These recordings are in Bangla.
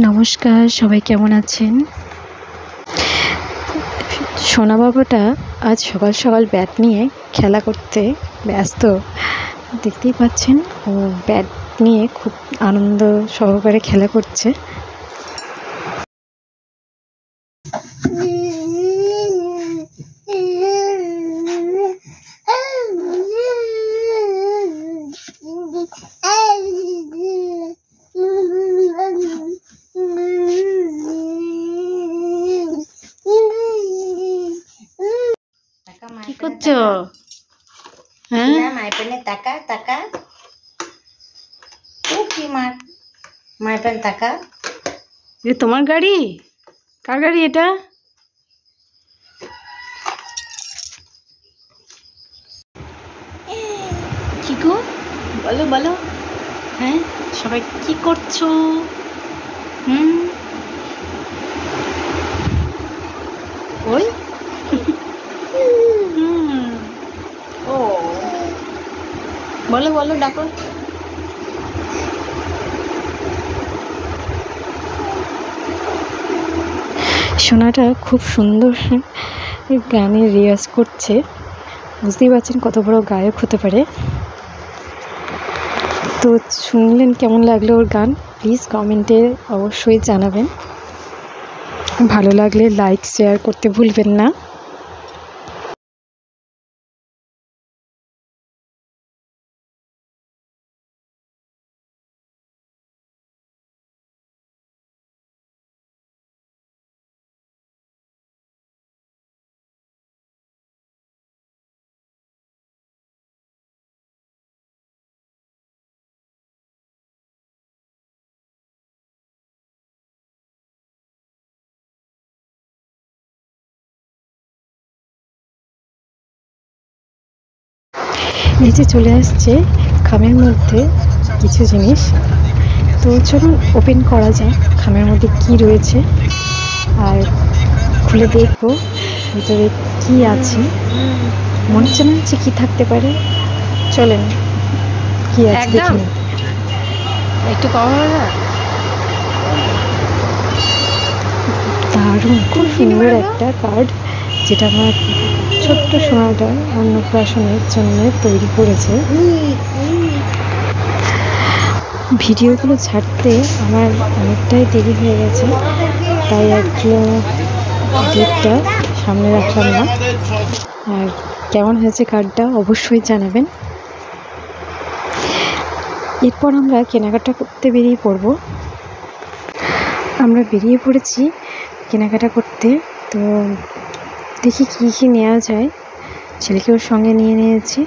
নমস্কার, সবাই কেমন আছেন? সোনা বাবাটা আজ সকাল সকাল ব্যাট নিয়ে খেলা করতে ব্যস্ত। দেখতেই পাচ্ছেন, ও ব্যাট নিয়ে খুব আনন্দ সহকারে খেলা করছে। কি করছো? হ্যাঁ, মাইপেনে টাকা টাকা ও কি মাইপেন টাকা। এটা তোমার গাড়ি? কার গাড়ি এটা? কি গো, বলো বলো। হ্যাঁ, সবাই কি করছো? ওই ও বলো বলো, ডাকো। সোনাটা খুব সুন্দর গানের রেয়াজ করছে। বুঝতেই পারছেন কত বড় গায়ক হতে পারে। তো শুনলেন, কেমন লাগলো ওর গান? প্লিজ কমেন্টে অবশ্যই জানাবেন। ভালো লাগলে লাইক শেয়ার করতে ভুলবেন না। এই যে চলে আসছে খামের মধ্যে কিছু জিনিস। তো চলুন ওপেন করা যায়, খামের মধ্যে কি রয়েছে আর খুলে দেখবো ভিতরে কি আছে। মনে হচ্ছে কি থাকতে পারে। চলেন, কি আছে দেখি। একটু কম হবে না? দারুণ, খুব সুন্দর একটা কার্ড, যেটা আমার ছোট্ট সোনাটা অন্নপ্রাশনের জন্য তৈরি করেছে। ভিডিওগুলো ছাড়তে আমার অনেকটাই দেরি হয়ে গেছে, তাই আর কি ডেটটা সামনে রাখলাম না। আর কেমন হয়েছে কার্ডটা অবশ্যই জানাবেন। এরপর আমরা কেনাকাটা করতে বেরিয়ে পড়ব। আমরা বেরিয়ে পড়েছি কেনাকাটা করতে। তো দেখি কী কী নেওয়া যায়। ছেলেকেও সঙ্গে নিয়ে নিয়েছি।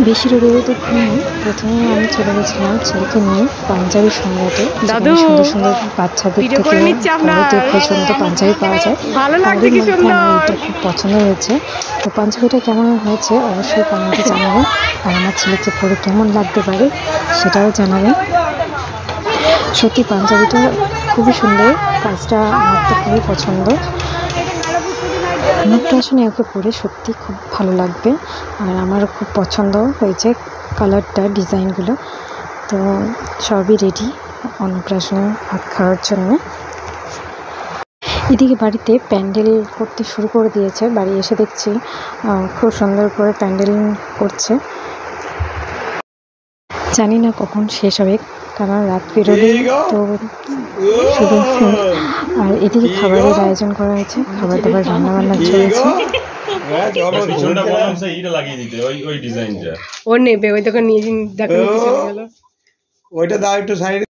বেশি রোদে প্রথমে আমি চলে গেছিলাম ছেলেকে নিয়ে পাঞ্জাবি সংগ্রহে। সুন্দর সুন্দর বাচ্চাদের থেকে বড়দের পর্যন্ত পাঞ্জাবি পাওয়া যায়। তারই মধ্যে আমার এটা খুব পছন্দ হয়েছে। তো পাঞ্জাবিটা কেমন হয়েছে অবশ্যই কমেন্টে জানাবেন। আর আমার ছেলেকে পরে কেমন লাগতে পারে সেটাও জানাবেন। সত্যি পাঞ্জাবিটা খুবই সুন্দর, কাজটা আমার তো খুবই পছন্দ। অন্নপ্রাশনে ওকে পরে সত্যি খুব ভালো লাগবে। আর আমারও খুব পছন্দ হয়েছে কালারটা, ডিজাইনগুলো। তো সবই রেডি অন্নপ্রাশনে ভাত খাওয়ার জন্য। এদিকে বাড়িতে প্যান্ডেল করতে শুরু করে দিয়েছে। বাড়ি এসে দেখছি খুব সুন্দর করে প্যান্ডেল করছে। জানি না কখন শেষ হবে, কারণ রাত পেরোলেই তো শুধু। আর এদিকে খাবারের আয়োজন করা হয়েছে, খাবার দাবার রান্না বান্না চলেছে। ও নেবে, ওই তখন নিয়ে দেখো ওইটা দাও একটু সাইড।